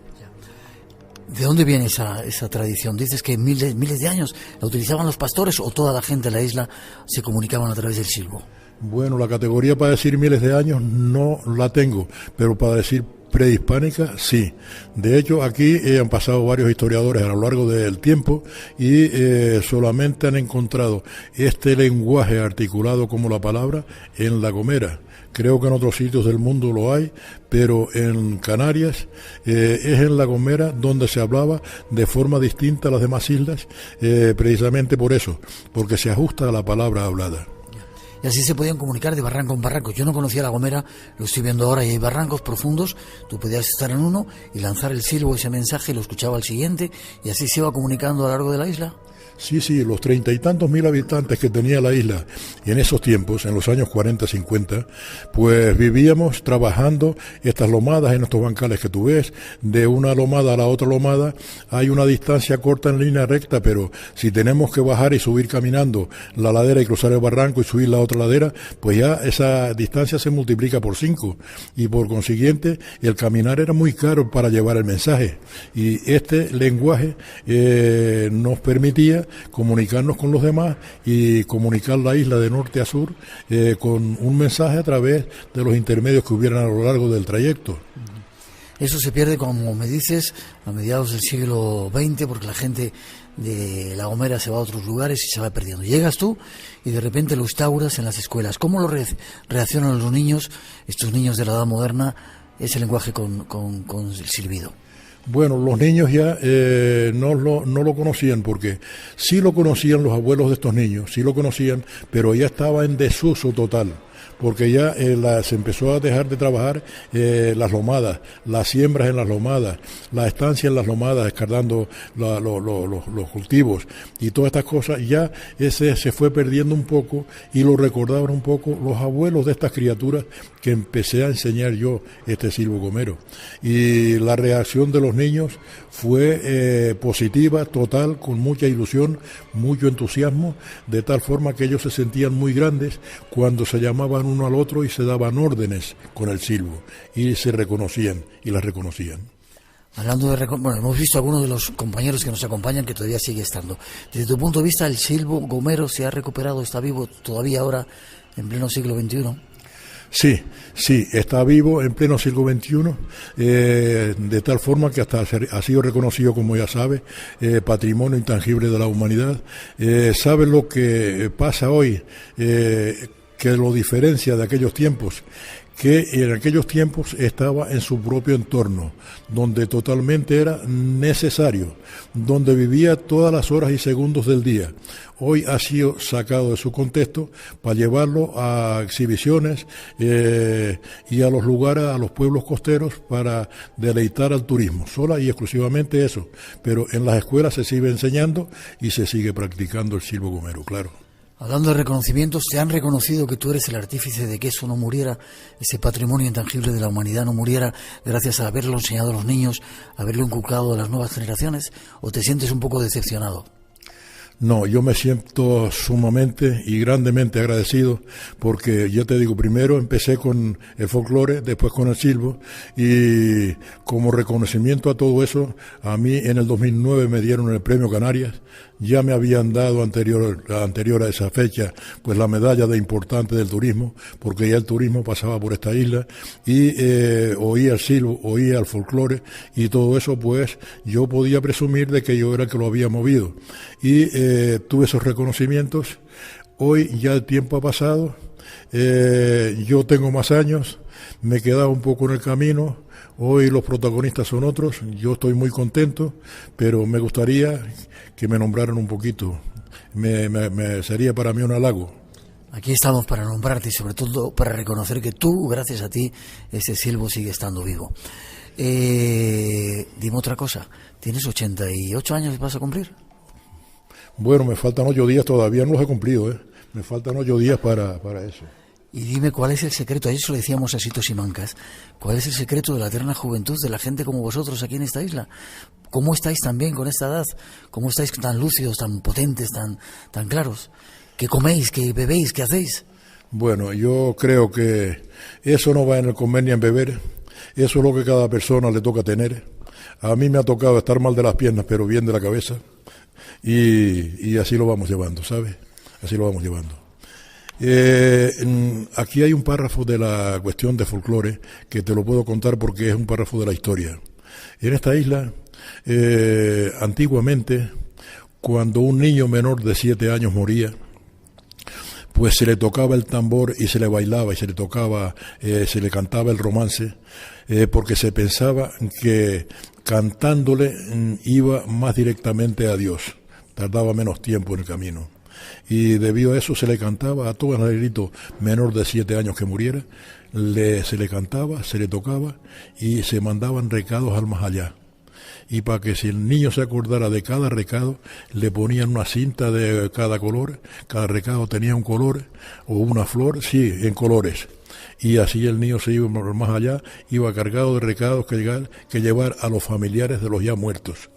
¿De dónde viene esa tradición? ¿Dices que miles de años la utilizaban los pastores o toda la gente de la isla se comunicaban a través del silbo? Bueno, la categoría para decir miles de años no la tengo, pero para decir prehispánica, sí. De hecho, aquí han pasado varios historiadores a lo largo del tiempo y solamente han encontrado este lenguaje articulado como la palabra en La Gomera. Creo que en otros sitios del mundo lo hay, pero en Canarias es en La Gomera donde se hablaba de forma distinta a las demás islas, precisamente por eso, porque se ajusta a la palabra hablada. Y así se podían comunicar de barranco en barranco. Yo no conocía La Gomera, lo estoy viendo ahora y hay barrancos profundos. Tú podías estar en uno y lanzar el silbo, ese mensaje, lo escuchaba al siguiente y así se iba comunicando a lo largo de la isla. Sí, los 30 y tantos mil habitantes que tenía la isla en esos tiempos, en los años 40, 50, pues vivíamos trabajando estas lomadas en estos bancales que tú ves. De una lomada a la otra lomada hay una distancia corta en línea recta, pero si tenemos que bajar y subir caminando la ladera y cruzar el barranco y subir la otra ladera, pues ya esa distancia se multiplica por 5 y por consiguiente el caminar era muy caro para llevar el mensaje, y este lenguaje nos permitía comunicarnos con los demás y comunicar la isla de norte a sur con un mensaje a través de los intermedios que hubieran a lo largo del trayecto. Eso se pierde, como me dices, a mediados del siglo XX, porque la gente de La Gomera se va a otros lugares y se va perdiendo. Llegas tú y de repente lo instauras en las escuelas. ¿Cómo lo reaccionan los niños, estos niños de la edad moderna, ese lenguaje con el silbido? Bueno, los niños ya no lo conocían, porque sí lo conocían los abuelos de estos niños, sí lo conocían, pero ya estaba en desuso total, porque ya se empezó a dejar de trabajar las lomadas, las siembras en las lomadas, la estancia en las lomadas, escardando los cultivos y todas estas cosas. Ya ese se fue perdiendo un poco y lo recordaban un poco los abuelos de estas criaturas que empecé a enseñar yo este silbo gomero. Y la reacción de los niños fue positiva, total, con mucha ilusión, mucho entusiasmo, de tal forma que ellos se sentían muy grandes cuando se llamaban uno al otro y se daban órdenes con el silbo y se reconocían y las reconocían. Hablando de bueno, hemos visto a algunos de los compañeros que nos acompañan que todavía sigue estando. Desde tu punto de vista, ¿el silbo gomero se ha recuperado, está vivo todavía ahora en pleno siglo XXI? Sí, está vivo en pleno siglo XXI, de tal forma que hasta ha sido reconocido, como ya sabe, patrimonio intangible de la humanidad. ¿Sabe lo que pasa hoy? Que lo diferencia de aquellos tiempos, que en aquellos tiempos estaba en su propio entorno, donde totalmente era necesario, donde vivía todas las horas y segundos del día. Hoy ha sido sacado de su contexto para llevarlo a exhibiciones y a los lugares, a los pueblos costeros, para deleitar al turismo, sola y exclusivamente eso. Pero en las escuelas se sigue enseñando y se sigue practicando el silbo gomero, claro. Hablando de reconocimientos, ¿te han reconocido que tú eres el artífice de que eso no muriera, ese patrimonio intangible de la humanidad no muriera, gracias a haberlo enseñado a los niños, haberlo inculcado a las nuevas generaciones? ¿O te sientes un poco decepcionado? No, yo me siento sumamente y grandemente agradecido, porque yo te digo, primero empecé con el folclore, después con el silbo, y como reconocimiento a todo eso, a mí en el 2009 me dieron el premio Canarias. Ya me habían dado anterior a esa fecha pues la medalla de importante del turismo, porque ya el turismo pasaba por esta isla, y oía el silbo, oía el folclore, y todo eso pues yo podía presumir de que yo era el que lo había movido, y tuve esos reconocimientos. Hoy ya el tiempo ha pasado, yo tengo más años, me he quedado un poco en el camino. Hoy los protagonistas son otros, yo estoy muy contento, pero me gustaría que me nombraran un poquito. Sería para mí un halago. Aquí estamos para nombrarte y sobre todo para reconocer que tú, gracias a ti, ese silbo sigue estando vivo. Dime otra cosa, ¿tienes 88 años y vas a cumplir? Bueno, me faltan 8 días, todavía no los he cumplido, me faltan 8 días para eso. Y dime, ¿cuál es el secreto? Ayer se lo decíamos a Sitos y Mancas. ¿Cuál es el secreto de la eterna juventud de la gente como vosotros aquí en esta isla? ¿Cómo estáis tan bien con esta edad? ¿Cómo estáis tan lúcidos, tan potentes, tan claros? ¿Qué coméis? ¿Qué bebéis? ¿Qué hacéis? Bueno, yo creo que eso no va en el comer ni en beber. Eso es lo que cada persona le toca tener. A mí me ha tocado estar mal de las piernas, pero bien de la cabeza. Y así lo vamos llevando, ¿sabes? Así lo vamos llevando. Aquí hay un párrafo de la cuestión de folclore que te lo puedo contar porque es un párrafo de la historia. En esta isla, antiguamente, cuando un niño menor de 7 años moría, pues se le tocaba el tambor y se le bailaba y se le tocaba, se le cantaba el romance, porque se pensaba que cantándole iba más directamente a Dios, tardaba menos tiempo en el camino. Y debido a eso se le cantaba a todo el negrito menor de 7 años que muriera, se le cantaba, se le tocaba y se mandaban recados al más allá. Y para que si el niño se acordara de cada recado, le ponían una cinta de cada color, cada recado tenía un color o una flor, sí, en colores. Y así el niño se iba más allá, iba cargado de recados que llevar a los familiares de los ya muertos,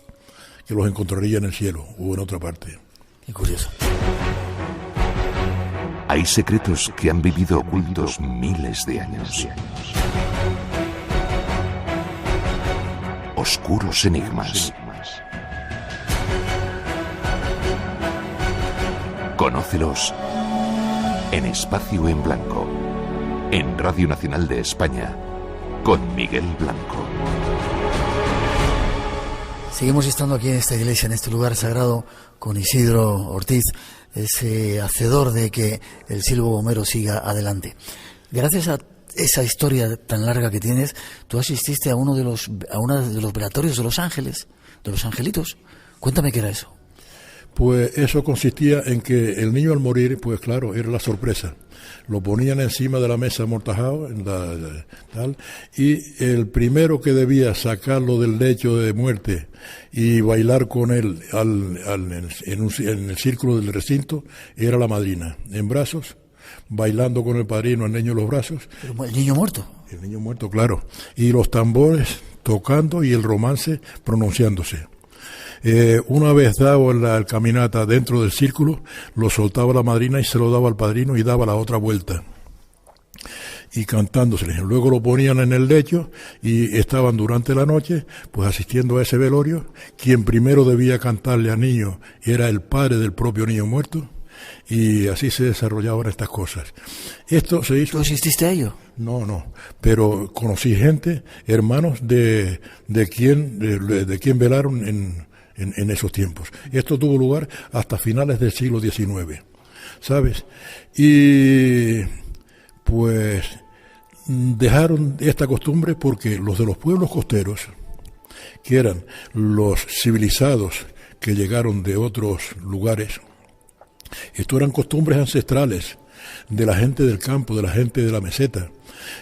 que los encontraría en el cielo o en otra parte. Qué curioso. Hay secretos que han vivido ocultos miles de años. Oscuros enigmas. Conócelos en Espacio en Blanco, en Radio Nacional de España, con Miguel Blanco. Seguimos estando aquí en esta iglesia, en este lugar sagrado, con Isidro Ortiz, ese hacedor de que el silbo bombero siga adelante. Gracias a esa historia tan larga que tienes, tú asististe a uno de los velatorios de los ángeles, de los angelitos. Cuéntame qué era eso. Pues eso consistía en que el niño al morir, pues claro, era la sorpresa. Lo ponían encima de la mesa amortajado, y el primero que debía sacarlo del lecho de muerte y bailar con él en el círculo del recinto era la madrina, en brazos, bailando con el padrino, el niño en los brazos. ¿Pero el niño muerto? El niño muerto, claro. Y los tambores tocando y el romance pronunciándose. Una vez dado la caminata dentro del círculo, lo soltaba la madrina y se lo daba al padrino y daba la otra vuelta. Y cantándosele. Luego lo ponían en el lecho y estaban durante la noche pues asistiendo a ese velorio. Quien primero debía cantarle al niño era el padre del propio niño muerto. Y así se desarrollaban estas cosas. Esto se hizo. ¿Tú asististe a ello? No, pero conocí gente, hermanos de quien velaron en esos tiempos. Esto tuvo lugar hasta finales del siglo XIX, ¿sabes? Y pues dejaron esta costumbre porque los de los pueblos costeros, que eran los civilizados que llegaron de otros lugares, esto eran costumbres ancestrales de la gente del campo, de la gente de la meseta.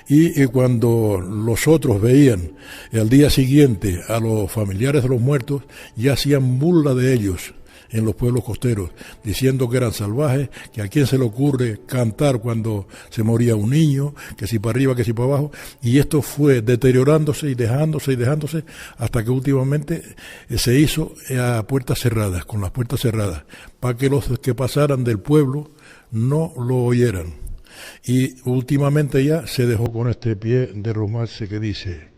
Y cuando los otros veían al día siguiente a los familiares de los muertos, ya hacían burla de ellos en los pueblos costeros, diciendo que eran salvajes, que a quién se le ocurre cantar cuando se moría un niño, que si para arriba, que si para abajo, y esto fue deteriorándose y dejándose, hasta que últimamente se hizo a puertas cerradas, con las puertas cerradas, para que los que pasaran del pueblo no lo oyeran. Y últimamente ya se dejó con este pie de romance que dice,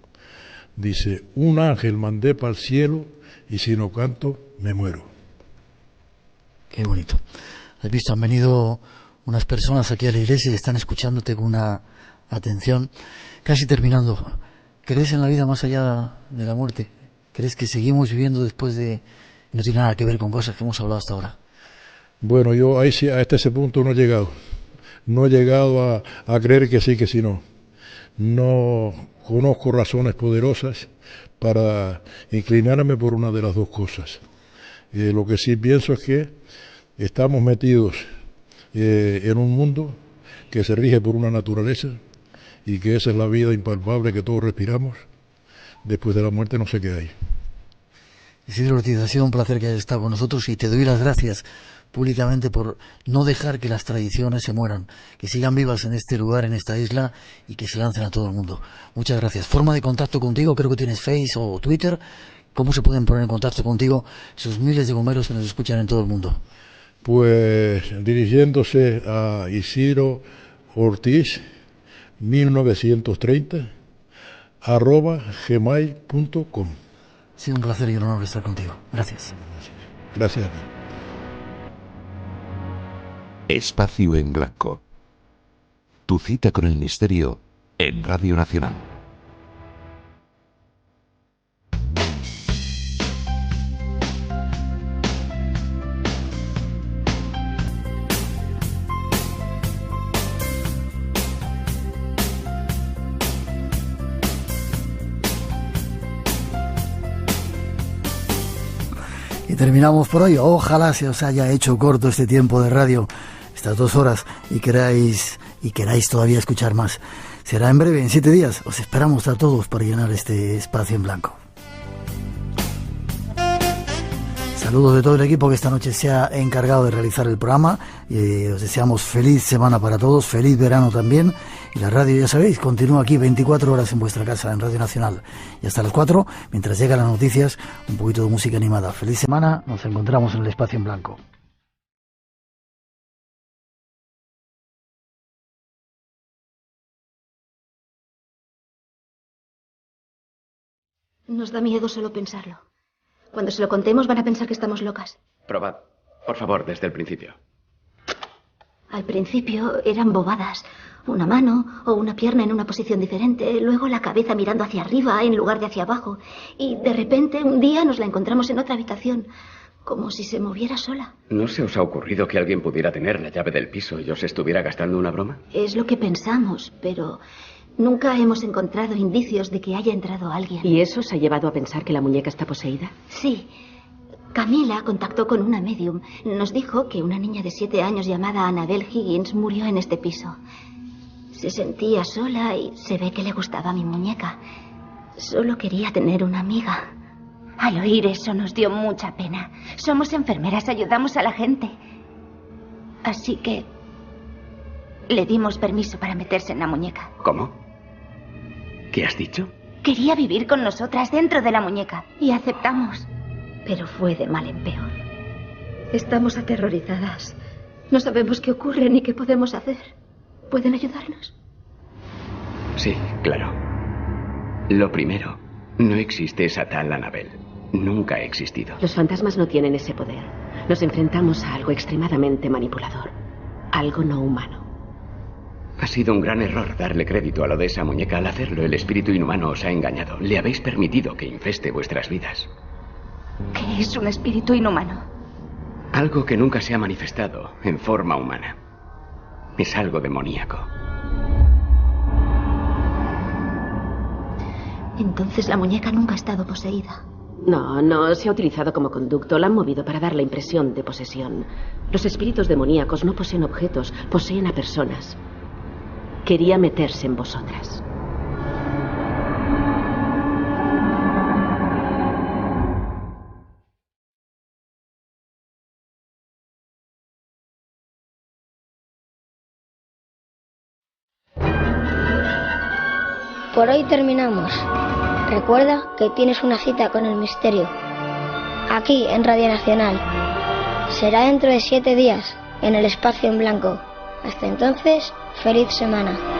un ángel mandé para el cielo y si no canto me muero. Qué bonito. Has visto, han venido unas personas aquí a la iglesia y están escuchándote con una atención. Casi terminando, ¿crees en la vida más allá de la muerte? ¿Crees que seguimos viviendo después de... No tiene nada que ver con cosas que hemos hablado hasta ahora? Bueno, yo ahí sí, hasta ese punto no he llegado. No he llegado a creer que sí, que sí, no. No conozco razones poderosas para inclinarme por una de las dos cosas. Lo que sí pienso es que estamos metidos en un mundo que se rige por una naturaleza y que esa es la vida impalpable que todos respiramos. Después de la muerte no sé qué hay. Isidro Ortiz, ha sido un placer que hayas estado con nosotros y te doy las gracias públicamente por no dejar que las tradiciones se mueran, que sigan vivas en este lugar, en esta isla y que se lancen a todo el mundo. Muchas gracias. Forma de contacto contigo, creo que tienes Face o Twitter. ¿Cómo se pueden poner en contacto contigo esos miles de bomberos que nos escuchan en todo el mundo? pues dirigiéndose a Isidro Ortiz, 1930, @gmail.com. Ha sido un placer y un honor estar contigo. Gracias. Gracias. Espacio en Blanco. Tu cita con el misterio en Radio Nacional. Y terminamos por hoy. Ojalá se os haya hecho corto este tiempo de radio, estas 2 horas, y queráis todavía escuchar más. Será en breve, en 7 días. Os esperamos a todos para llenar este espacio en blanco. Saludos de todo el equipo que esta noche se ha encargado de realizar el programa. Os deseamos feliz semana para todos, feliz verano también. Y la radio, ya sabéis, continúa aquí 24 horas en vuestra casa, en Radio Nacional. Y hasta las 4, mientras llegan las noticias, un poquito de música animada. Feliz semana, nos encontramos en el espacio en blanco. Nos da miedo solo pensarlo. Cuando se lo contemos van a pensar que estamos locas. Probad, por favor, desde el principio. Al principio eran bobadas. Una mano o una pierna en una posición diferente, luego la cabeza mirando hacia arriba en lugar de hacia abajo. Y de repente un día nos la encontramos en otra habitación, como si se moviera sola. ¿No se os ha ocurrido que alguien pudiera tener la llave del piso y os estuviera gastando una broma? Es lo que pensamos, pero nunca hemos encontrado indicios de que haya entrado alguien. ¿Y eso os ha llevado a pensar que la muñeca está poseída? Sí. Camila contactó con una medium. Nos dijo que una niña de 7 años llamada Annabel Higgins murió en este piso. Se sentía sola y se ve que le gustaba mi muñeca. Solo quería tener una amiga. Al oír eso nos dio mucha pena. Somos enfermeras, ayudamos a la gente. Así que le dimos permiso para meterse en la muñeca. ¿Cómo? ¿Qué has dicho? Quería vivir con nosotras dentro de la muñeca y aceptamos. Pero fue de mal en peor. Estamos aterrorizadas. No sabemos qué ocurre ni qué podemos hacer. ¿Pueden ayudarnos? Sí, claro. Lo primero, no existe esa tal Annabel. Nunca ha existido. Los fantasmas no tienen ese poder. Nos enfrentamos a algo extremadamente manipulador. Algo no humano. Ha sido un gran error darle crédito a lo de esa muñeca. Al hacerlo, el espíritu inhumano os ha engañado. Le habéis permitido que infeste vuestras vidas. ¿Qué es un espíritu inhumano? Algo que nunca se ha manifestado en forma humana. Es algo demoníaco. Entonces la muñeca nunca ha estado poseída. No se ha utilizado como conducto. La han movido para dar la impresión de posesión. Los espíritus demoníacos no poseen objetos, poseen a personas. Quería meterse en vosotras. Por hoy terminamos. Recuerda que tienes una cita con el misterio. Aquí en Radio Nacional. Será dentro de 7 días, en el espacio en blanco. Hasta entonces, feliz semana.